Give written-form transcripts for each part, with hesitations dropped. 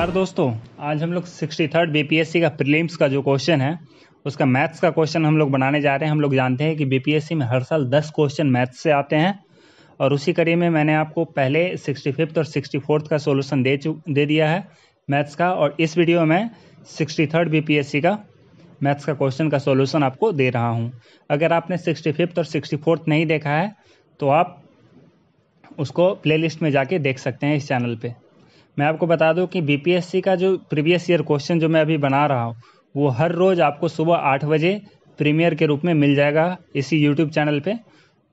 नमस्कार दोस्तों, आज हम लोग 63rd बीपीएससी का प्रीलिम्स का जो क्वेश्चन है उसका मैथ्स का क्वेश्चन हम लोग बनाने जा रहे हैं। हम लोग जानते हैं कि बीपीएससी में हर साल 10 क्वेश्चन मैथ्स से आते हैं और उसी कड़ी में मैंने आपको पहले 65th और 64th का सॉल्यूशन दे दिया है मैथ्स का, और इस वीडियो में 63rd बीपीएससी का मैथ्स का क्वेश्चन का सॉल्यूशन आपको दे रहा हूँ। अगर आपने 65th और 64th नहीं देखा है तो आप उसको प्लेलिस्ट में जाके देख सकते हैं इस चैनल पे। मैं आपको बता दूं कि बीपीएससी का जो प्रीवियस ईयर क्वेश्चन जो मैं अभी बना रहा हूं वो हर रोज़ आपको सुबह 8 बजे प्रीमियर के रूप में मिल जाएगा इसी यूट्यूब चैनल पे।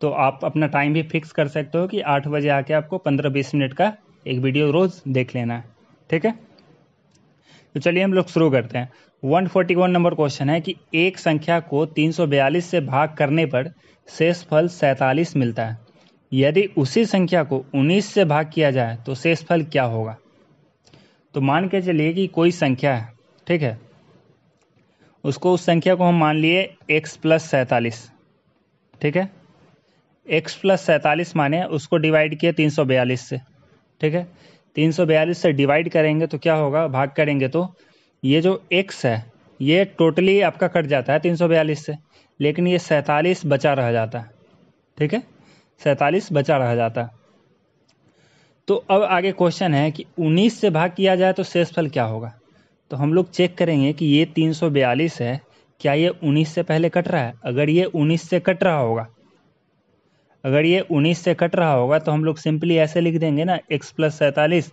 तो आप अपना टाइम भी फिक्स कर सकते हो कि 8 बजे आके आपको 15-20 मिनट का एक वीडियो रोज़ देख लेना है, ठीक है। तो चलिए हम लोग शुरू करते हैं। 141 नंबर क्वेश्चन है कि एक संख्या को 342 से भाग करने पर शेषफल 47 मिलता है। यदि उसी संख्या को 19 से भाग किया जाए तो शेषफल क्या होगा। तो मान के चलिए कि कोई संख्या है, ठीक है, उसको उस संख्या को हम मान लिए x + 47, ठीक है। x + 47 माने उसको डिवाइड किए 342 से, ठीक है। 342 से डिवाइड करेंगे तो क्या होगा, भाग करेंगे तो ये जो x है ये टोटली आपका कट जाता है 342 से, लेकिन ये 47 बचा रह जाता है, ठीक है, 47 बचा रह जाता है। तो अब आगे क्वेश्चन है कि 19 से भाग किया जाए तो शेषफल क्या होगा। तो हम लोग चेक करेंगे कि ये 342 है, क्या ये 19 से पहले कट रहा है। अगर ये 19 से कट रहा होगा, अगर ये 19 से कट रहा होगा तो हम लोग सिंपली ऐसे लिख देंगे ना, x + 47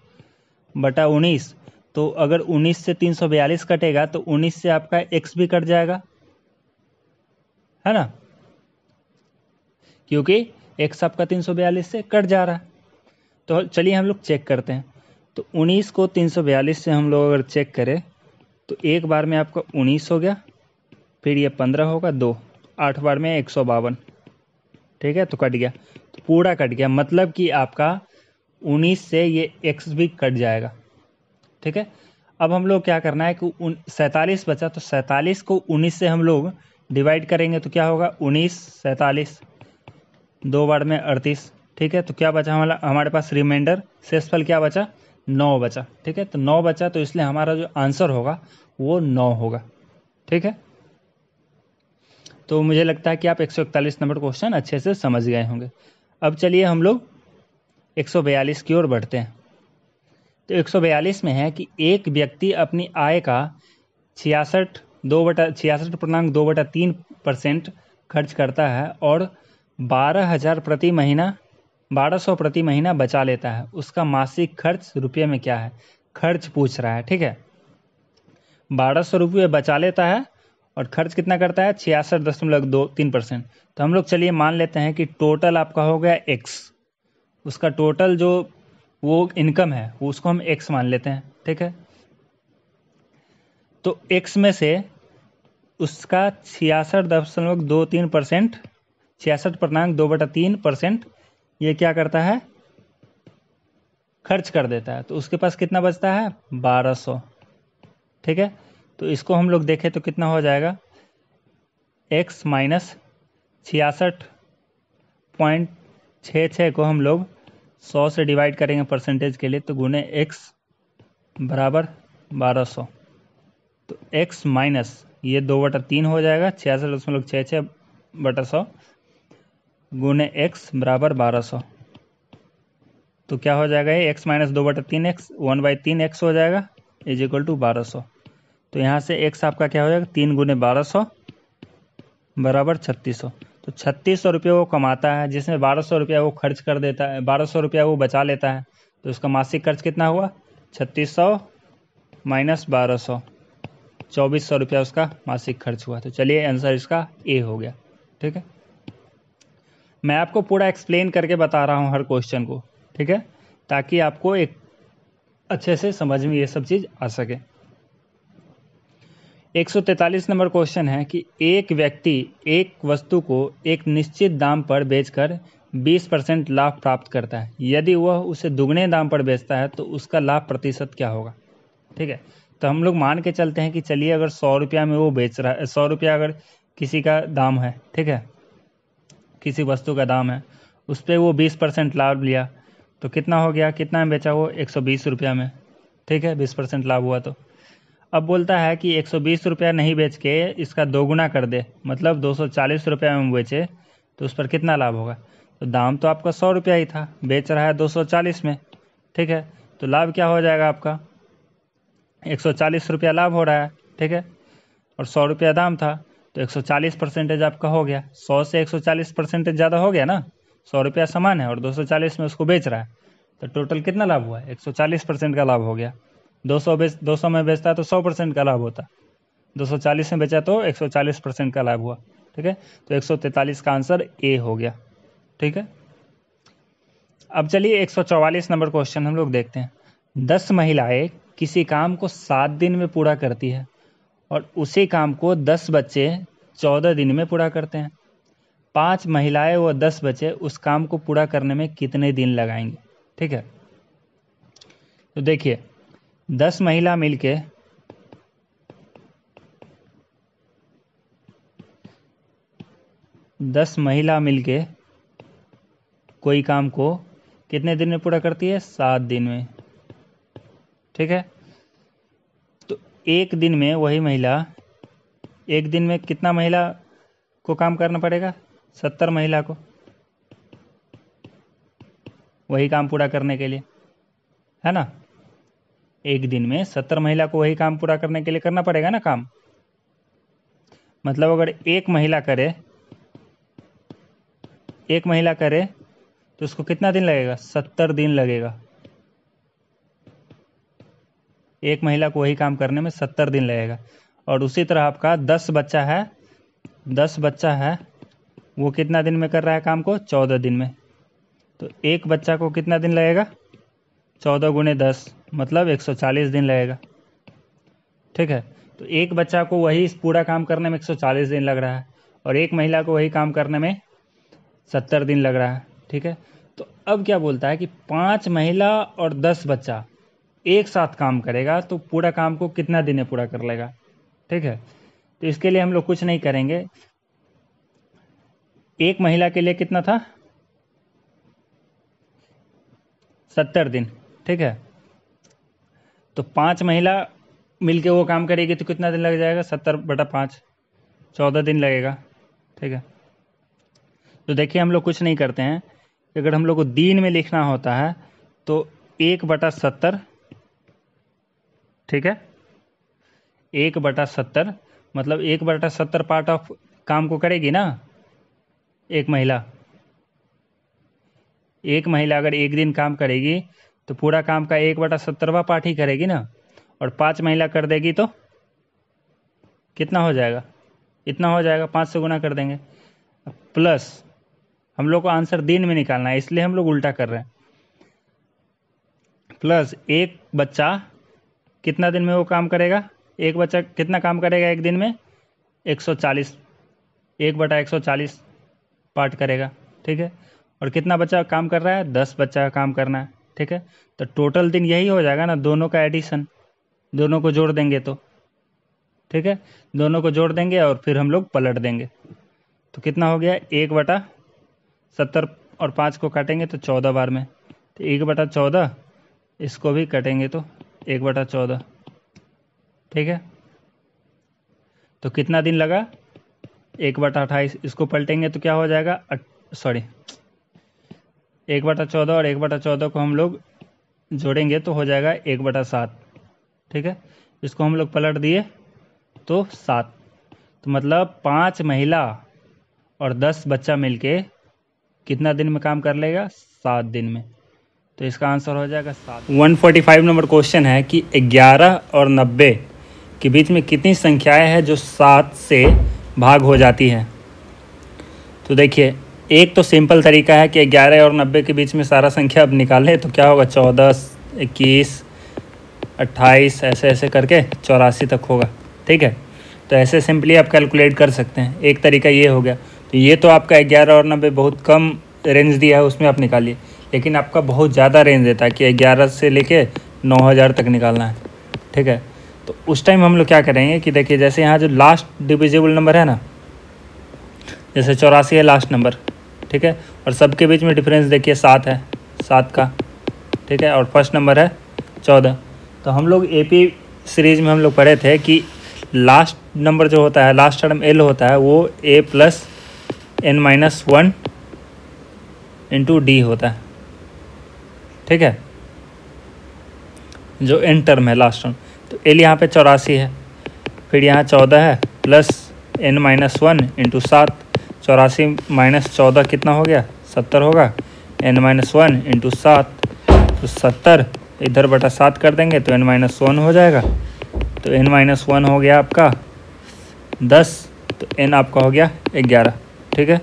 बटा 19। तो अगर 19 से 342 कटेगा तो 19 से आपका x भी कट जाएगा, है ना, क्योंकि x आपका 342 से कट जा रहा है। तो चलिए हम लोग चेक करते हैं। तो 19 को 342 से हम लोग अगर चेक करें तो एक बार में आपका 19 हो गया, फिर ये 15 होगा, 2 8 बार में 152, ठीक है, तो कट गया, तो पूरा कट गया, मतलब कि आपका 19 से ये x भी कट जाएगा, ठीक है। अब हम लोग क्या करना है कि 47 बचा, तो 47 को 19 से हम लोग डिवाइड करेंगे तो क्या होगा, 19 47 2 बार में 38, ठीक है। तो क्या बचा हमारे पास रिमाइंडर, शेषफल क्या बचा, 9 बचा, ठीक है। तो 9 बचा, तो इसलिए हमारा जो आंसर होगा वो 9 होगा, ठीक है। तो मुझे लगता है कि आप 141 नंबर क्वेश्चन अच्छे से समझ गए होंगे। अब चलिए हम लोग 142 की ओर बढ़ते हैं। तो 142 में है कि एक व्यक्ति अपनी आय का 66.2% खर्च करता है और 1200 प्रति महीना बचा लेता है। उसका मासिक खर्च रुपये में क्या है, खर्च पूछ रहा है, ठीक है। 1200 रुपये बचा लेता है और खर्च कितना करता है, 66.23%। तो हम लोग चलिए मान लेते हैं कि टोटल आपका हो गया x, उसका टोटल जो वो इनकम है वो उसको हम x मान लेते हैं, ठीक है। तो x में से उसका 66.23%, 66.2/3% ये क्या करता है, खर्च कर देता है। तो उसके पास कितना बचता है, 1200, ठीक है। तो इसको हम लोग देखें तो कितना हो जाएगा, x - 66.66 को हम लोग 100 से डिवाइड करेंगे परसेंटेज के लिए, तो गुने x बराबर 1200। तो x माइनस ये 2/3 हो जाएगा, 66.66/100 गुने x बराबर 1200। तो क्या हो जाएगा, ये x - 2/3x 1/3x हो जाएगा इज इक्वल टू 1200। तो यहाँ से x आपका क्या हो जाएगा, 3 गुने 1200 बराबर 3600। तो 3600 रुपये वो कमाता है, जिसमें 1200 रुपया वो खर्च कर देता है, 1200 रुपया वो बचा लेता है। तो उसका मासिक खर्च कितना हुआ, 3600 माइनस 1200, 2400 रुपया उसका मासिक खर्च हुआ। तो चलिए आंसर इसका ए हो गया, ठीक है। मैं आपको पूरा एक्सप्लेन करके बता रहा हूँ हर क्वेश्चन को, ठीक है, ताकि आपको एक अच्छे से समझ में ये सब चीज़ आ सके। 143 नंबर क्वेश्चन है कि एक व्यक्ति एक वस्तु को एक निश्चित दाम पर बेचकर 20% लाभ प्राप्त करता है। यदि वह उसे दुगने दाम पर बेचता है तो उसका लाभ प्रतिशत क्या होगा, ठीक है। तो हम लोग मान के चलते हैं कि चलिए अगर 100 रुपया में वो बेच रहा है, 100 रुपया अगर किसी का दाम है, ठीक है, किसी वस्तु का दाम है, उस पर वो 20% लाभ लिया, तो कितना हो गया, कितना में बेचा वो, 120 रुपया में, ठीक है, 20% लाभ हुआ तो। अब बोलता है कि 120 रुपया नहीं बेच के इसका 2 गुना कर दे, मतलब 240 रुपया में बेचे तो उस पर कितना लाभ होगा। तो दाम तो आपका 100 रुपया ही था, बेच रहा है 240 में, ठीक है, तो लाभ क्या हो जाएगा आपका, 140 रुपया लाभ हो रहा है, ठीक है, और 100 रुपया दाम था, तो 140% आपका हो गया। 100 से 140% ज़्यादा हो गया ना, 100 रुपया समान है और 240 में उसको बेच रहा है, तो टोटल कितना लाभ हुआ, 140% का लाभ हो गया। 200 में बेचता तो 100% का लाभ होता, 240 में बेचा तो 140% का लाभ हुआ, ठीक है। तो 143 का आंसर ए हो गया, ठीक है। अब चलिए 144 नंबर क्वेश्चन हम लोग देखते हैं। 10 महिलाएं किसी काम को 7 दिन में पूरा करती है और उसी काम को 10 बच्चे 14 दिन में पूरा करते हैं। 5 महिलाएं व 10 बच्चे उस काम को पूरा करने में कितने दिन लगाएंगे, ठीक है। तो देखिए 10 महिला मिलके कोई काम को कितने दिन में पूरा करती है, 7 दिन में, ठीक है। तो एक दिन में वही महिला, एक दिन में कितना महिला को काम करना पड़ेगा, 70 महिला को वही काम पूरा करने के लिए, है ना। एक दिन में 70 महिला को वही काम पूरा करने के लिए करना पड़ेगा ना काम। मतलब अगर एक महिला करे तो उसको कितना दिन लगेगा, 70 दिन लगेगा। एक महिला को वही काम करने में 70 दिन लगेगा। और उसी तरह आपका 10 बच्चा है, वो कितना दिन में कर रहा है काम को, 14 दिन में। तो एक बच्चा को कितना दिन लगेगा, 14 गुणे 10 मतलब 140 दिन लगेगा, ठीक है। तो एक बच्चा को वही पूरा काम करने में 140 दिन लग रहा है और एक महिला को वही काम करने में 70 दिन लग रहा है, ठीक है। तो अब क्या बोलता है कि 5 महिला और 10 बच्चा एक साथ काम करेगा तो पूरा काम को कितना दिन में पूरा कर लेगा, ठीक है। तो इसके लिए हम लोग कुछ नहीं करेंगे। एक महिला के लिए कितना था, 70 दिन, ठीक है। तो 5 महिला मिलके वो काम करेगी तो कितना दिन लग जाएगा, 70/5 14 दिन लगेगा, ठीक है। तो देखिए हम लोग कुछ नहीं करते हैं, अगर हम लोग को दिन में लिखना होता है तो 1/70, ठीक है, 1/70 मतलब 1/70 पार्ट ऑफ काम को करेगी ना एक महिला। एक महिला अगर एक दिन काम करेगी तो पूरा काम का 1/70वां पार्ट ही करेगी ना, और 5 महिला कर देगी तो कितना हो जाएगा, इतना हो जाएगा, 5 से गुना कर देंगे। प्लस हम लोग को आंसर दिन में निकालना है, इसलिए हम लोग उल्टा कर रहे हैं। प्लस एक बच्चा कितना दिन में वो काम करेगा, एक बच्चा कितना काम करेगा एक दिन में, 140, 1/140 पार्ट करेगा, ठीक है। और कितना बच्चा काम कर रहा है, 10 बच्चा का काम करना है, ठीक है। तो टोटल दिन यही हो जाएगा ना, दोनों का एडिशन, दोनों को जोड़ देंगे तो, ठीक है, दोनों को जोड़ देंगे और फिर हम लोग पलट देंगे। तो कितना हो गया, 1/70 और 5 को काटेंगे तो 14 बार में, तो 1/14, इसको भी काटेंगे तो 1/14, ठीक है। तो कितना दिन लगा, 1/28, इसको पलटेंगे तो क्या हो जाएगा, 1/14 और 1/14 को हम लोग जोड़ेंगे तो हो जाएगा 1/7, ठीक है। इसको हम लोग पलट दिए तो 7, तो मतलब 5 महिला और 10 बच्चा मिलके कितना दिन में काम कर लेगा, 7 दिन में। तो इसका आंसर हो जाएगा 7। 145 नंबर क्वेश्चन है कि 11 और 90 के बीच में कितनी संख्याएं हैं जो 7 से भाग हो जाती हैं। तो देखिए एक तो सिंपल तरीका है कि 11 और 90 के बीच में सारा संख्या अब निकालें तो क्या होगा, 14, 21, 28 ऐसे ऐसे करके 84 तक होगा, ठीक है। तो ऐसे सिंपली आप कैलकुलेट कर सकते हैं, एक तरीका ये हो गया। तो ये तो आपका 11 और 90 बहुत कम रेंज दिया है, उसमें आप निकालिए। लेकिन आपका बहुत ज़्यादा रेंज देता है कि 11 से लेके 9000 तक निकालना है, ठीक है। तो उस टाइम हम लोग क्या करेंगे कि देखिए जैसे यहाँ जो लास्ट डिविजिबल नंबर है ना, जैसे 84 है लास्ट नंबर, ठीक है, और सबके बीच में डिफरेंस देखिए 7 है, 7 का, ठीक है, और फर्स्ट नंबर है 14, तो हम लोग एपी सीरीज में हम लोग पढ़े थे कि लास्ट नंबर जो होता है, लास्ट टर्म एल होता है, वो A plus N minus one into D होता है, ठीक है, जो एन टर्म है लास्ट टर्म। तो एल यहाँ पे 84 है, फिर यहाँ 14 है, plus N minus one into 7, 84 minus 14 कितना हो गया, 70 होगा, एन माइनस वन इंटू 7 तो 70, इधर बटा 7 कर देंगे तो एन माइनस वन हो जाएगा। तो एन माइनस वन हो गया आपका 10, तो एन आपका हो गया 11, ठीक है।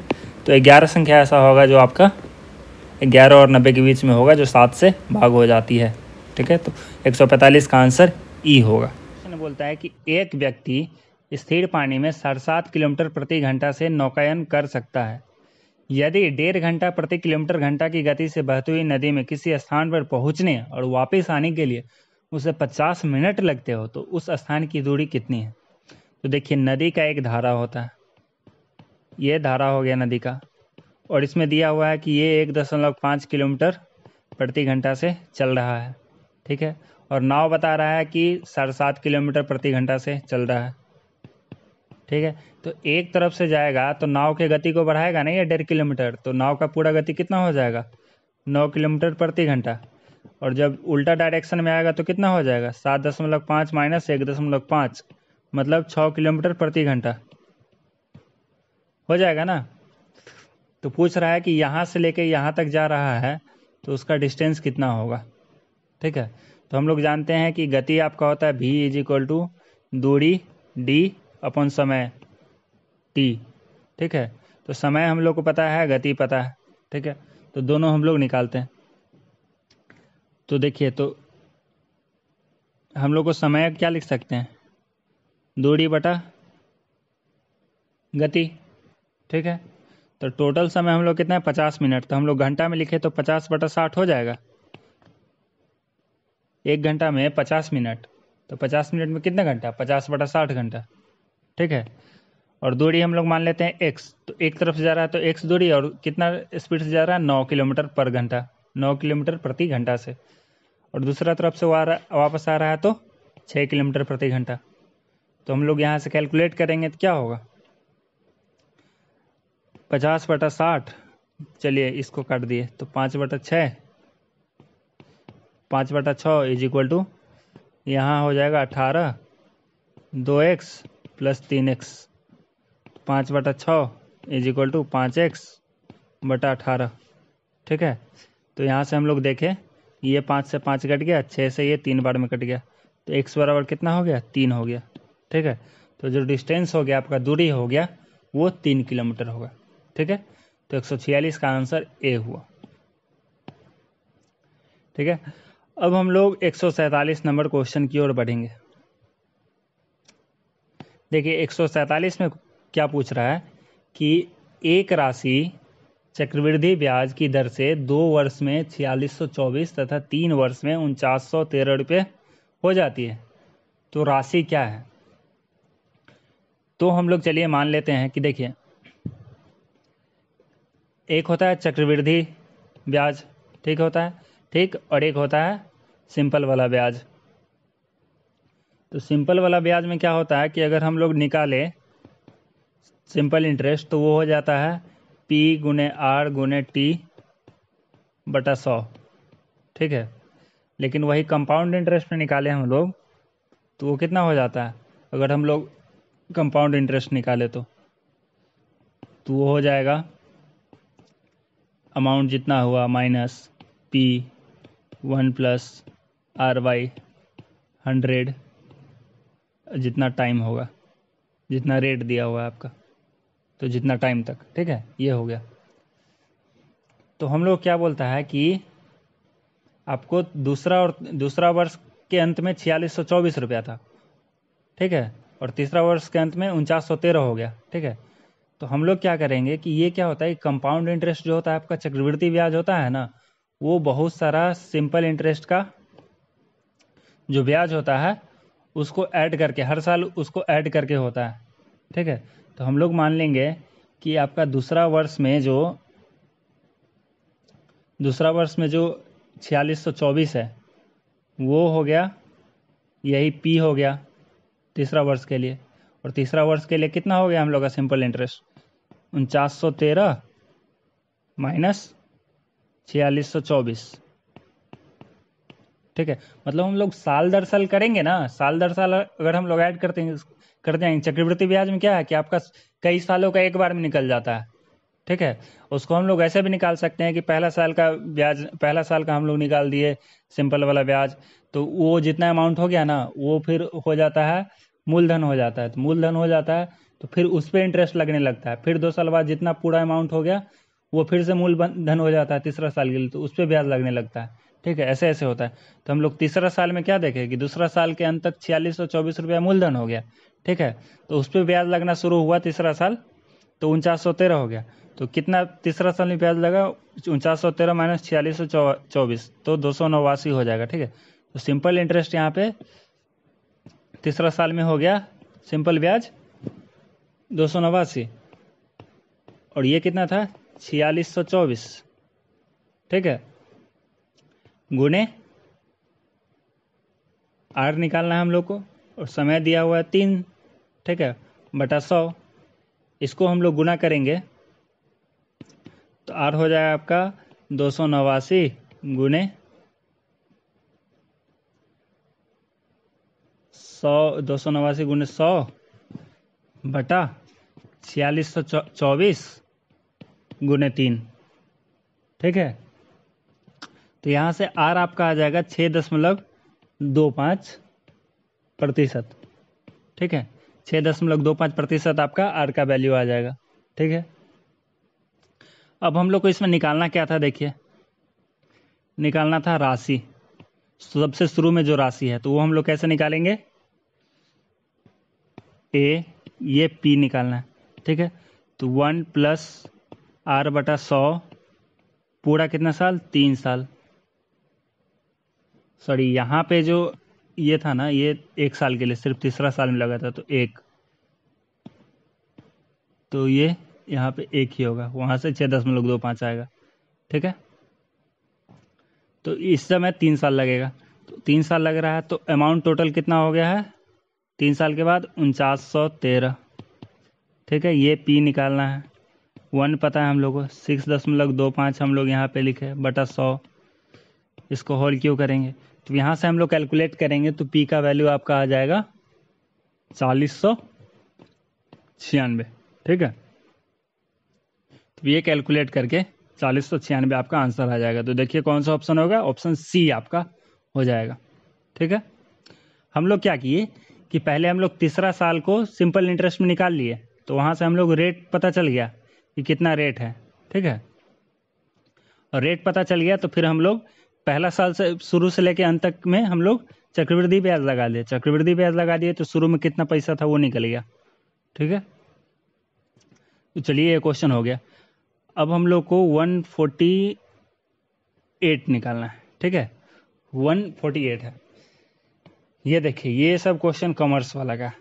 तो 11 संख्या ऐसा होगा जो आपका 11 और 90 के बीच में होगा, जो 7 से भाग हो जाती है, ठीक है। तो 145 का आंसर ई होगा। क्वेश्चन बोलता है कि एक व्यक्ति स्थिर पानी में 7.5 किलोमीटर प्रति घंटा से नौकायन कर सकता है। यदि 1.5 घंटा प्रति किलोमीटर घंटा की गति से बहती हुई नदी में किसी स्थान पर पहुंचने और वापस आने के लिए उसे 50 मिनट लगते हो तो उस स्थान की दूरी कितनी है। तो देखिए, नदी का एक धारा होता है, ये धारा हो गया नदी का, और इसमें दिया हुआ है कि ये 1.5 किलोमीटर प्रति घंटा से चल रहा है, ठीक है। और नाव बता रहा है कि 7.5 किलोमीटर प्रति घंटा से चल रहा है, ठीक है। तो एक तरफ से जाएगा तो नाव के गति को बढ़ाएगा नहीं, ये 1.5 किलोमीटर, तो नाव का पूरा गति कितना हो जाएगा, 9 किलोमीटर प्रति घंटा। और जब उल्टा डायरेक्शन में आएगा तो कितना हो जाएगा, 7.5 माइनस 1.5, मतलब 6 किलोमीटर प्रति घंटा हो जाएगा ना। तो पूछ रहा है कि यहाँ से लेके यहाँ तक जा रहा है तो उसका डिस्टेंस कितना होगा, ठीक है। तो हम लोग जानते हैं कि गति आपका होता है v इज इक्वल टू दूरी d अपन समय t, ठीक है। तो समय हम लोग को पता है, गति पता है, ठीक है। तो दोनों हम लोग निकालते हैं। तो देखिए, तो हम लोग को समय क्या लिख सकते हैं, दूरी बटा गति, ठीक है। तो टोटल समय हम लोग कितना है, 50 मिनट। तो हम लोग घंटा में लिखे तो 50/60 हो जाएगा, एक घंटा में 50 मिनट, तो 50 मिनट में कितना घंटा, 50/60 घंटा, ठीक है। और दूरी हम लोग मान लेते हैं x, तो एक तरफ से जा रहा है तो x दूरी, और कितना स्पीड से जा रहा है, 9 किलोमीटर पर घंटा, 9 किलोमीटर प्रति घंटा से। और दूसरा तरफ से वापस आ रहा है तो 6 किलोमीटर प्रति घंटा। तो हम लोग यहाँ से कैलकुलेट करेंगे तो क्या होगा, 50/60, चलिए इसको काट दिए तो 5/6, 5/6 इज इक्वल टू यहाँ हो जाएगा 18, 2x plus 3x, 5/6 is equal to 5x/18, ठीक है। तो यहाँ से हम लोग देखें, ये 5 से 5 कट गया, 6 से ये 3 बार में कट गया, तो x बराबर कितना हो गया, 3 हो गया, ठीक है। तो जो डिस्टेंस हो गया आपका, दूरी हो गया, वो 3 किलोमीटर होगा, ठीक है। तो 146 का आंसर ए हुआ, ठीक है। अब हम लोग 147 नंबर क्वेश्चन की ओर बढ़ेंगे। देखिए, 147 में क्या पूछ रहा है कि एक राशि चक्रवृद्धि ब्याज की दर से 2 वर्ष में 4624 तथा 3 वर्ष में 4913 रुपये हो जाती है, तो राशि क्या है। तो हम लोग चलिए मान लेते हैं कि देखिए, एक होता है चक्रवृद्धि ब्याज, ठीक होता है, ठीक, और एक होता है सिंपल वाला ब्याज। तो सिंपल वाला ब्याज में क्या होता है कि अगर हम लोग निकाले सिंपल इंटरेस्ट तो वो हो जाता है P गुने R गुने T बटा 100, ठीक है। लेकिन वही कंपाउंड इंटरेस्ट में निकाले हम लोग तो वो कितना हो जाता है, अगर हम लोग कंपाउंड इंटरेस्ट निकाले तो वो हो जाएगा अमाउंट जितना हुआ माइनस P1 प्लस RY100, जितना टाइम होगा, जितना रेट दिया हुआ है आपका, तो जितना टाइम तक, ठीक है, ये हो गया। तो हम लोग क्या बोलता है कि आपको दूसरा वर्ष के अंत में 4624 रुपया था, ठीक है, और तीसरा वर्ष के अंत में 4913 हो गया, ठीक है। तो हम लोग क्या करेंगे कि ये क्या होता है, कंपाउंड इंटरेस्ट जो होता है आपका, चक्रवृद्धि ब्याज होता है ना, वो बहुत सारा सिंपल इंटरेस्ट का जो ब्याज होता है उसको ऐड करके, हर साल उसको ऐड करके होता है, ठीक है। तो हम लोग मान लेंगे कि आपका दूसरा वर्ष में जो 4624 है वो हो गया यही P हो गया तीसरा वर्ष के लिए। और तीसरा वर्ष के लिए कितना हो गया हम लोग का सिंपल इंटरेस्ट? 4913 माइनस 4624। ठीक है, मतलब हम लोग साल दर साल करेंगे ना, साल दर साल अगर हम लोग ऐड करते जाएंगे। चक्रवृद्धि ब्याज में क्या है कि आपका कई सालों का एक बार में निकल जाता है। ठीक है, उसको हम लोग ऐसे भी निकाल सकते हैं कि पहला साल का ब्याज, पहला साल का हम लोग निकाल दिए सिंपल वाला ब्याज, तो वो जितना अमाउंट हो गया ना वो फिर हो जाता है मूलधन हो जाता है। तो मूलधन हो जाता है तो फिर उस पर इंटरेस्ट लगने लगता है। फिर 2 साल बाद जितना पूरा अमाउंट हो गया वो फिर से मूलधन हो जाता है तीसरा साल के लिए, तो उस पर ब्याज लगने लगता है। ठीक है, ऐसे ऐसे होता है। तो हम लोग तीसरा साल में क्या देखें कि दूसरा साल के अंत तक 4624 मूलधन हो गया। ठीक है, तो उस पर ब्याज लगना शुरू हुआ तीसरा साल, तो 4913 हो गया। तो कितना तीसरा साल में ब्याज लगा? 4913 माइनस 4624, तो 289 हो जाएगा। ठीक है, तो सिंपल इंटरेस्ट यहाँ पे तीसरा साल में हो गया सिंपल ब्याज 289, और ये कितना था? 4624। ठीक है, गुणे आर निकालना है हम लोग को, और समय दिया हुआ है 3। ठीक है, बटा 100, इसको हम लोग गुना करेंगे तो आर हो जाएगा आपका 289 गुने 100, 289 गुने 100 बटा 4624 गुने 3। ठीक है, तो यहाँ से आर आपका आ जाएगा 6.25%। ठीक है, 6.25% आपका आर का वैल्यू आ जाएगा। ठीक है, अब हम लोग को इसमें निकालना क्या था? देखिए, निकालना था राशि। सबसे शुरू में जो राशि है तो वो हम लोग कैसे निकालेंगे? ये P निकालना है। ठीक है, तो 1 प्लस आर बटा 100 पूरा कितना साल? 3 साल। सॉरी, यहाँ पे जो ये था ना, ये 1 साल के लिए सिर्फ तीसरा साल में लगा था, तो 1, तो ये यहाँ पे 1 ही होगा, वहाँ से 6.25 आएगा। ठीक है, तो इस समय 3 साल लगेगा, तो 3 साल लग रहा है, तो अमाउंट टोटल कितना हो गया है 3 साल के बाद? 4913। ठीक है, ये P निकालना है। 1 पता है हम लोग को, 6.25 हम लोग यहाँ पे लिखे बटा 100, इसको होल क्यों करेंगे? तो यहाँ से हम लोग कैलकुलेट करेंगे तो P का वैल्यू आपका आ जाएगा 4096। ठीक है, तो ये कैलकुलेट करके 4096 आपका आंसर आ जाएगा। तो देखिए कौन सा ऑप्शन होगा? ऑप्शन सी आपका हो जाएगा। ठीक है, हम लोग क्या किए कि पहले हम लोग तीसरा साल को सिंपल इंटरेस्ट में निकाल लिए, तो वहाँ से हम लोग रेट पता चल गया कि कितना रेट है। ठीक है, और रेट पता चल गया तो फिर हम लोग पहला साल से शुरू से लेके अंत तक में हम लोग चक्रवृद्धि ब्याज लगा दिए। चक्रवृद्धि ब्याज लगा दिए तो शुरू में कितना पैसा था वो निकल गया। ठीक है, तो चलिए ये क्वेश्चन हो गया। अब हम लोग को 148 निकालना है। ठीक है, 148 है। ये देखिए, ये सब क्वेश्चन कॉमर्स वाला का।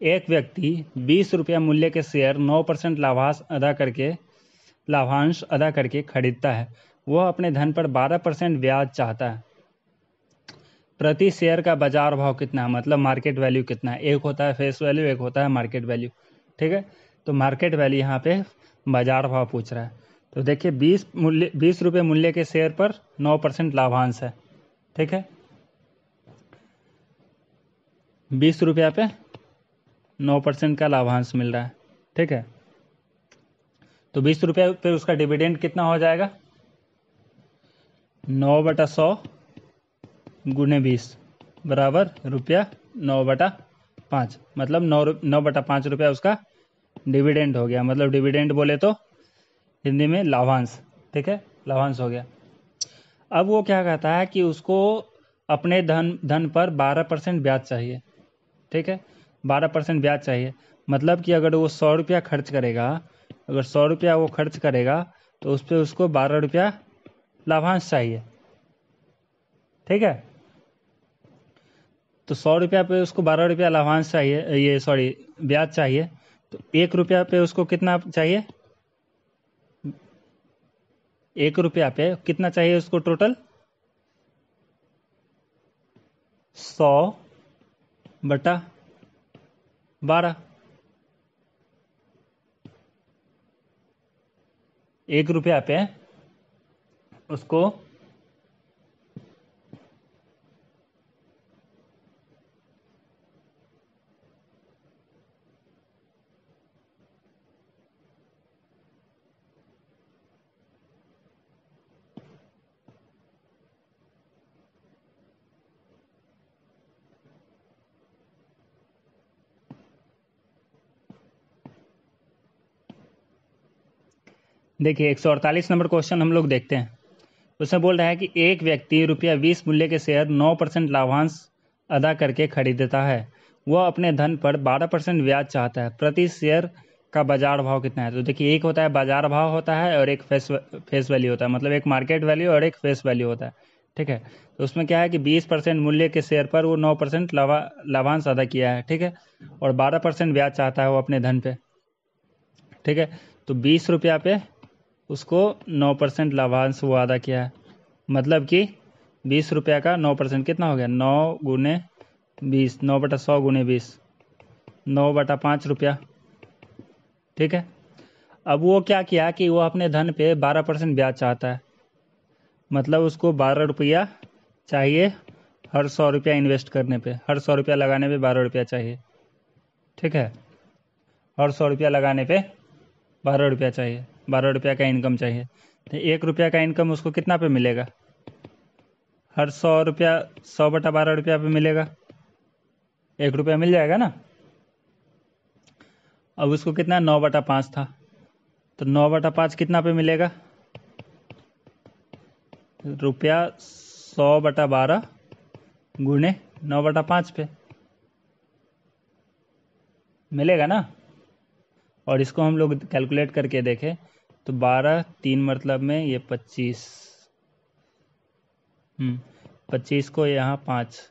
एक व्यक्ति 20 रुपया मूल्य के शेयर 9% लाभांश अदा करके खरीदता है। वह अपने धन पर 12% ब्याज चाहता है। प्रति शेयर का बाजार भाव कितना है, मतलब मार्केट वैल्यू कितना है? एक होता है फेस वैल्यू, एक होता है मार्केट वैल्यू। ठीक है, तो मार्केट वैल्यू यहाँ पे बाजार भाव पूछ रहा है। तो देखिए 20 रुपये मूल्य के शेयर पर 9% लाभांश है। ठीक है, 20 रुपया पे 9% का लाभांश मिल रहा है। ठीक है, तो 20 रुपया पे उसका डिविडेंड कितना हो जाएगा? 9/100 गुने 20 बराबर ₹9/5, मतलब 9/5 रुपया उसका डिविडेंड हो गया। मतलब डिविडेंड बोले तो हिंदी में लाभांश। ठीक है, लाभांश हो गया। अब वो क्या कहता है कि उसको अपने धन पर 12% ब्याज चाहिए। ठीक है, 12% ब्याज चाहिए, मतलब कि अगर वो 100 रुपया खर्च करेगा, अगर 100 रुपया वो खर्च करेगा तो उस पर उसको 12 रुपया लाभांश चाहिए। ठीक है, तो 100 रुपया पे उसको 12 रुपया लाभांश चाहिए, ये सॉरी ब्याज चाहिए। तो 1 रुपया पे उसको कितना चाहिए? 1 रुपया पे कितना चाहिए उसको टोटल? 100 बटा 12। 1 रुपया पे उसको देखिए 148 नंबर क्वेश्चन हम लोग देखते हैं। उसमें बोल रहा है कि एक व्यक्ति ₹20 मूल्य के शेयर 9% लाभांश अदा करके खरीदता है। वह अपने धन पर 12% ब्याज चाहता है। प्रति शेयर का बाजार भाव कितना है? तो देखिए, एक होता है बाजार भाव होता है और एक फेस वैल्यू होता है, मतलब एक मार्केट वैल्यू और एक फेस वैल्यू होता है। ठीक है, तो उसमें क्या है कि 20% मूल्य के शेयर पर वो 9% लाभांश अदा किया है। ठीक है, और 12% ब्याज चाहता है वो अपने धन पे। ठीक है, तो 20 रुपया पे उसको 9% लाभांश वो अदा किया है, मतलब कि 20 रुपया का 9% कितना हो गया? 9 गुने 20, 9/100 गुने 20, 9/5 रुपया। ठीक है, अब वो क्या किया कि वो अपने धन पे 12% ब्याज चाहता है, मतलब उसको 12 रुपया चाहिए हर 100 रुपया इन्वेस्ट करने पे, हर 100 रुपया लगाने पे 12 रुपया चाहिए। ठीक है, हर 100 रुपया लगाने पे 12 रुपया चाहिए, 12 रुपया का इनकम चाहिए। तो 1 रुपया का इनकम उसको कितना पे मिलेगा? हर 100 रुपया 100/12 रुपया पे मिलेगा, 1 रुपया मिल जाएगा ना। अब उसको कितना? 9/5 था, तो 9/5 कितना पे मिलेगा? रुपया 100/12 गुने 9/5 पे मिलेगा ना। और इसको हम लोग कैलकुलेट करके देखें तो 12 3 मतलब में ये 25, 25 को यहाँ 5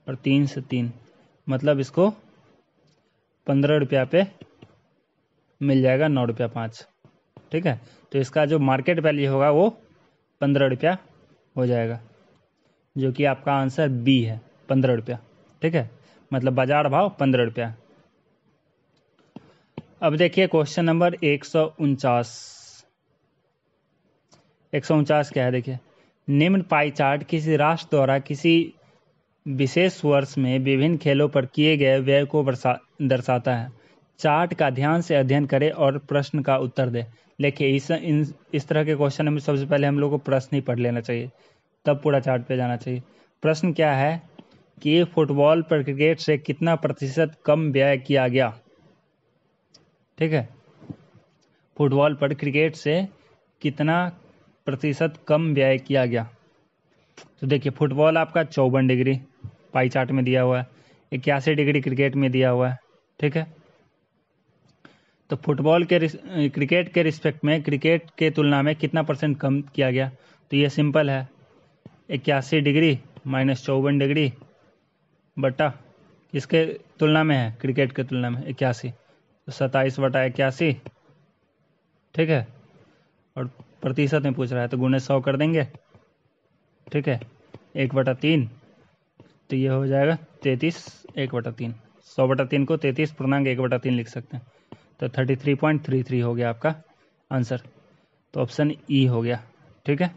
और 3 से 3, मतलब इसको 15 रुपया पे मिल जाएगा 9/5। ठीक है, तो इसका जो मार्केट वैल्यू होगा वो 15 रुपया हो जाएगा, जो कि आपका आंसर बी है, 15 रुपया। ठीक है, मतलब बाजार भाव 15 रुपया। अब देखिए क्वेश्चन नंबर 149। 149 क्या है? देखिए, निम्न पाई चार्ट किसी राष्ट्र द्वारा किसी विशेष वर्ष में विभिन्न खेलों पर किए गए व्यय को दर्शाता है। चार्ट का ध्यान से अध्ययन करें और प्रश्न का उत्तर दें। देखिए, इस तरह के क्वेश्चन में सबसे पहले हम लोग को प्रश्न ही पढ़ लेना चाहिए, तब पूरा चार्ट पे जाना चाहिए। प्रश्न क्या है कि फुटबॉल पर क्रिकेट से कितना प्रतिशत कम व्यय किया गया? ठीक है, फुटबॉल पर क्रिकेट से कितना प्रतिशत कम व्यय किया गया? तो देखिए, फुटबॉल आपका 54 डिग्री पाई चार्ट में दिया हुआ है, 81 डिग्री क्रिकेट में दिया हुआ है। ठीक है, तो फुटबॉल के क्रिकेट के रिस्पेक्ट में क्रिकेट के तुलना में कितना परसेंट कम किया गया? तो ये सिंपल है, 81 डिग्री माइनस 54 डिग्री बटा किसके तुलना में है? क्रिकेट के तुलना में 81, तो 27/81। ठीक है, और प्रतिशत में पूछ रहा है तो गुणे 100 कर देंगे। ठीक है, 1/3, तो ये हो जाएगा 33 1/3। 100/3 को 33.1/3 लिख सकते हैं, तो 33.33 हो गया आपका आंसर। तो ऑप्शन ई हो गया। ठीक है,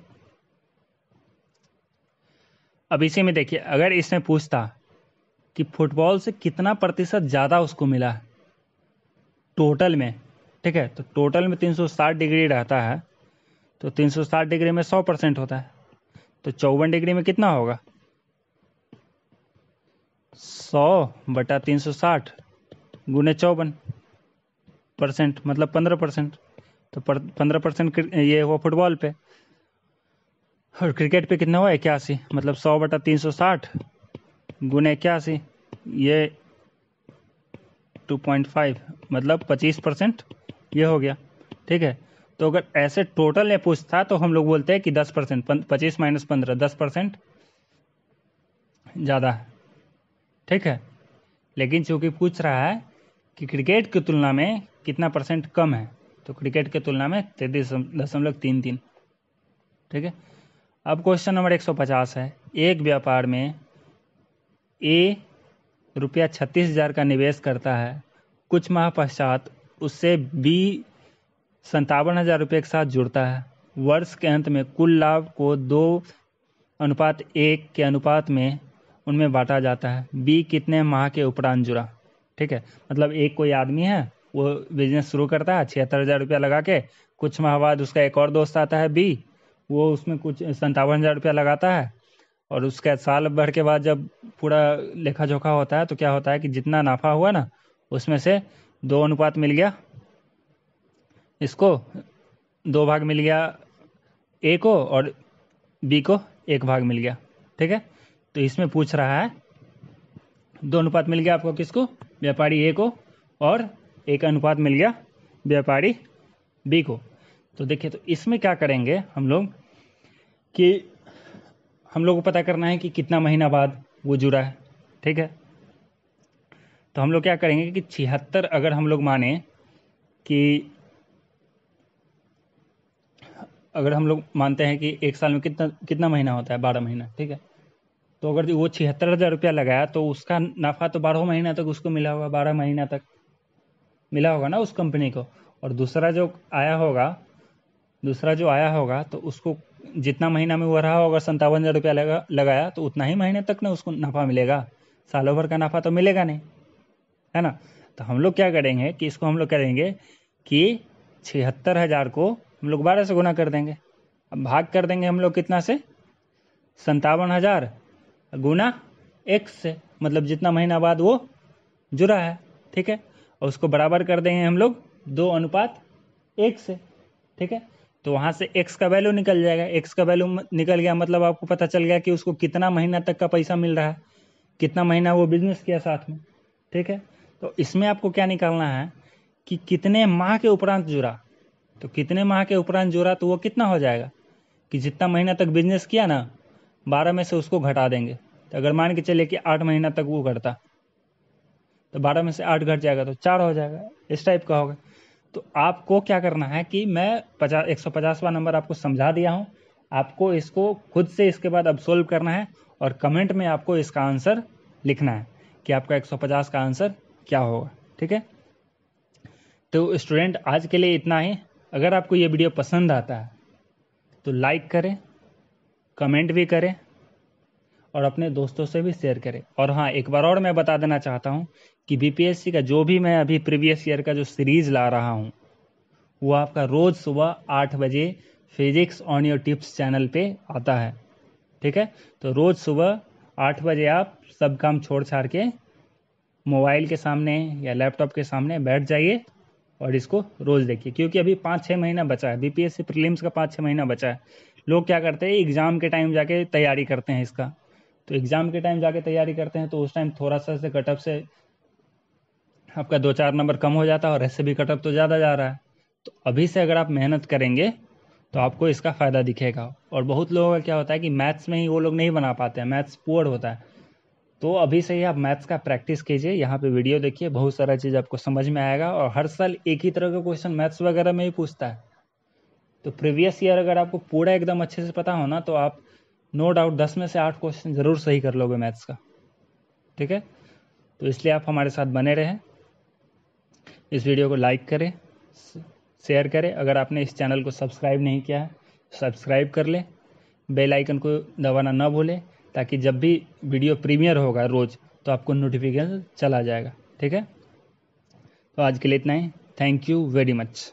अब इसी में देखिए, अगर इसमें पूछता कि फुटबॉल से कितना प्रतिशत ज़्यादा उसको मिला टोटल में। ठीक है, तो टोटल में 360 डिग्री रहता है, तो 360 डिग्री में 100% होता है, तो 54 डिग्री में कितना होगा? 100/360 गुने 54%, मतलब 15%। तो 15% ये हुआ फुटबॉल पे, और क्रिकेट पे कितना हुआ? 81, मतलब 100/360 गुने 81, ये 2.5, मतलब 25% ये हो गया। ठीक है, तो अगर ऐसे टोटल में पूछता तो हम लोग बोलते हैं कि 10%, 25 - 15, 10% ज़्यादा है। ठीक है, लेकिन चूंकि पूछ रहा है कि क्रिकेट की तुलना में कितना परसेंट कम है, तो क्रिकेट की तुलना में 33.33। ठीक है, अब क्वेश्चन नंबर 150 है। एक व्यापार में ए रुपया 36,000 का निवेश करता है, कुछ माह पश्चात उससे बी 57,000 रुपये के साथ जुड़ता है। वर्ष के अंत में कुल लाभ को 2:1 के अनुपात में उनमें बांटा जाता है। बी कितने माह के उपरांत जुड़ा? ठीक है, मतलब एक कोई आदमी है, वो बिजनेस शुरू करता है 76,000 रुपया लगा के, कुछ माह बाद उसका एक और दोस्त आता है बी, वो उसमें कुछ 57,000 रुपया लगाता है, और उसके साल भर के बाद जब पूरा लेखा जोखा होता है तो क्या होता है कि जितना नाफा हुआ ना, उसमें से 2 अनुपात मिल गया, इसको 2 भाग मिल गया ए को, और बी को 1 भाग मिल गया। ठीक है, तो इसमें पूछ रहा है 2 अनुपात मिल गया आपको, किसको? व्यापारी ए को, और 1 अनुपात मिल गया व्यापारी बी को। तो देखिए, तो इसमें क्या करेंगे हम लोग कि हम लोग को पता करना है कि कितना महीना बाद वो जुड़ा है। ठीक है, तो हम लोग क्या करेंगे कि 76, अगर हम लोग माने कि अगर हम लोग मानते हैं कि एक साल में कितना महीना होता है? 12 महीना। ठीक है, तो अगर वो 76,000 रुपया लगाया तो उसका नफा तो 12 महीना तक उसको मिला होगा, 12 महीना तक मिला होगा ना उस कंपनी को। और दूसरा जो आया होगा तो उसको जितना महीना में वो रहा होगा, 57,000 रुपया लगाया, तो उतना ही महीने तक ना उसको नफा मिलेगा, सालों भर का नफा तो मिलेगा नहीं, है ना। तो हम लोग क्या करेंगे कि इसको हम लोग करेंगे कि 76,000 को हम लोग 12 से गुना कर देंगे। अब भाग कर देंगे हम लोग कितना से? 57,000 गुना x से, मतलब जितना महीना बाद वो जुड़ा है। ठीक है, और उसको बराबर कर देंगे हम लोग 2:1 से। ठीक है, तो वहाँ से x का वैल्यू निकल जाएगा। x का वैल्यू निकल गया मतलब आपको पता चल गया कि उसको कितना महीना तक का पैसा मिल रहा है, कितना महीना वो बिजनेस किया साथ में। ठीक है, तो इसमें आपको क्या निकालना है कि कितने माह के उपरांत जुड़ा। तो कितने माह के उपरांत जुड़ा तो वो कितना हो जाएगा कि जितना महीना तक बिजनेस किया ना, 12 में से उसको घटा देंगे। तो अगर मान के चलिए कि 8 महीना तक वो करता, तो 12 में से 8 घट जाएगा तो 4 हो जाएगा, इस टाइप का होगा। तो आपको क्या करना है कि मैं 150वां नंबर आपको समझा दिया हूँ, आपको इसको खुद से इसके बाद अब सोल्व करना है, और कमेंट में आपको इसका आंसर लिखना है कि आपका 150 का आंसर क्या होगा। ठीक है, तो स्टूडेंट आज के लिए इतना ही। अगर आपको ये वीडियो पसंद आता है तो लाइक करें, कमेंट भी करें, और अपने दोस्तों से भी शेयर करें। और हाँ, एक बार और मैं बता देना चाहता हूँ कि बीपीएससी का जो भी मैं अभी प्रीवियस ईयर का जो सीरीज़ ला रहा हूँ, वो आपका रोज़ सुबह 8 बजे physics on your tips channel पे आता है। ठीक है, तो रोज़ सुबह 8 बजे आप सब काम छोड़ छाड़ के मोबाइल के सामने या लैपटॉप के सामने बैठ जाइए और इसको रोज़ देखिए, क्योंकि अभी 5-6 महीना बचा है, बीपीएससी प्रीलिम्स का 5-6 महीना बचा है। लोग क्या करते हैं, एग्ज़ाम के टाइम जाके तैयारी करते हैं इसका। तो एग्ज़ाम के टाइम जाके तैयारी करते हैं तो उस टाइम थोड़ा सा से कटअप से आपका 2-4 नंबर कम हो जाता है, और ऐसे भी कटअप तो ज़्यादा जा रहा है। तो अभी से अगर आप मेहनत करेंगे तो आपको इसका फ़ायदा दिखेगा। और बहुत लोगों का क्या होता है कि मैथ्स में ही वो लोग नहीं बना पाते हैं, मैथ्स पुअर होता है। तो अभी से ही आप मैथ्स का प्रैक्टिस कीजिए, यहाँ पे वीडियो देखिए, बहुत सारा चीज़ आपको समझ में आएगा। और हर साल एक ही तरह का क्वेश्चन मैथ्स वगैरह में ही पूछता है। तो प्रीवियस ईयर अगर आपको पूरा एकदम अच्छे से पता हो ना, तो आप नो डाउट 10 में से 8 क्वेश्चन ज़रूर सही कर लोगे मैथ्स का। ठीक है, तो इसलिए आप हमारे साथ बने रहें। इस वीडियो को लाइक करें, शेयर करें। अगर आपने इस चैनल को सब्सक्राइब नहीं किया है, सब्सक्राइब कर लें, बेल आइकन को दबाना ना भूलें, ताकि जब भी वीडियो प्रीमियर होगा रोज़ तो आपको नोटिफिकेशन चला जाएगा। ठीक है, तो आज के लिए इतना ही। Thank you very much.